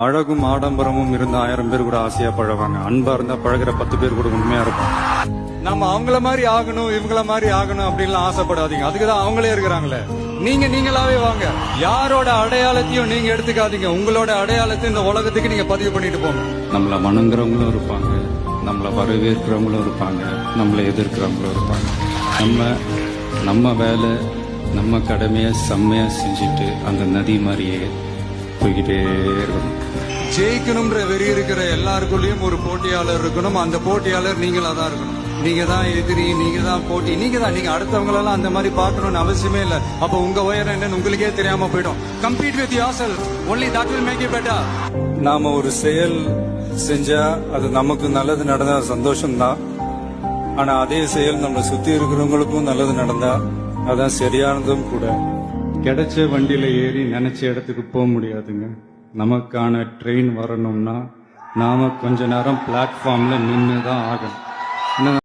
அழகும் ஆடம்பரமும் இருந்த 1000 பேர் கூட ஆசையா பழவாங்க. அன்பா இருந்தா பழகுற 10 பேர் கூட உண்மையா இருக்கும். நம்ம அவங்கள மாதிரி ஆகணும் இவங்கள மாதிரி ஆகணும் அப்படின்லாம் ஆசைப்படாதீங்க. அதுக்குதான் அவங்களே இருக்கிறாங்களே. நீங்களாவே வாங்க. யாரோட அடையாளத்தையும் நீங்க எடுத்துக்காதீங்க. உங்களோட அடையாளத்தை இந்த உலகத்துக்கு நீங்க பதிவு பண்ணிட்டு போங்க. நம்மள வணங்குறவங்களும் இருப்பாங்க, நம்மள வரவேற்கிறவங்களும் இருப்பாங்க, நம்மளை எதிர்க்கிறவங்களும் இருப்பாங்க. நம்ம வேலை நம்ம கடமையை செம்மையா செஞ்சுட்டு அந்த நதி மாதிரியே போய்கிட்டே இருக்கணும். ஜெயிக்கணும்ன்ற வெறி இருக்கிற எல்லாருக்குள்ளயும் ஒரு போட்டியாளர் இருக்கணும். அந்த போட்டியாளர் நீங்களா தான் இருக்கணும். நீங்க தான் எதிரி, நீங்க தான் போட்டி, நீங்க அடுத்தவங்களெல்லாம் அந்த மாதிரி பார்க்கணும்னு அவசியமே இல்லை. அப்ப உங்க உயரம் என்னன்னு உங்களுக்கே தெரியாம போயிடும். Compete with yourself, only that will make you better. நாம ஒரு செயல் செஞ்சா அது நமக்கு நல்லது நடந்தா சந்தோஷம்தான். ஆனா அதே செயல் நம்ம சுத்தி இருக்கிறவங்களுக்கும் நல்லது நடந்தா அதான் சரியானதும் கூட. கிடைச்ச வண்டியில ஏறி நினைச்ச இடத்துக்கு போக முடியாதுங்க. நமக்கான ட்ரெயின் வரணும்னா நாம கொஞ்ச நேரம் பிளாட்ஃபார்ம்ல நின்று தான் ஆகணும்.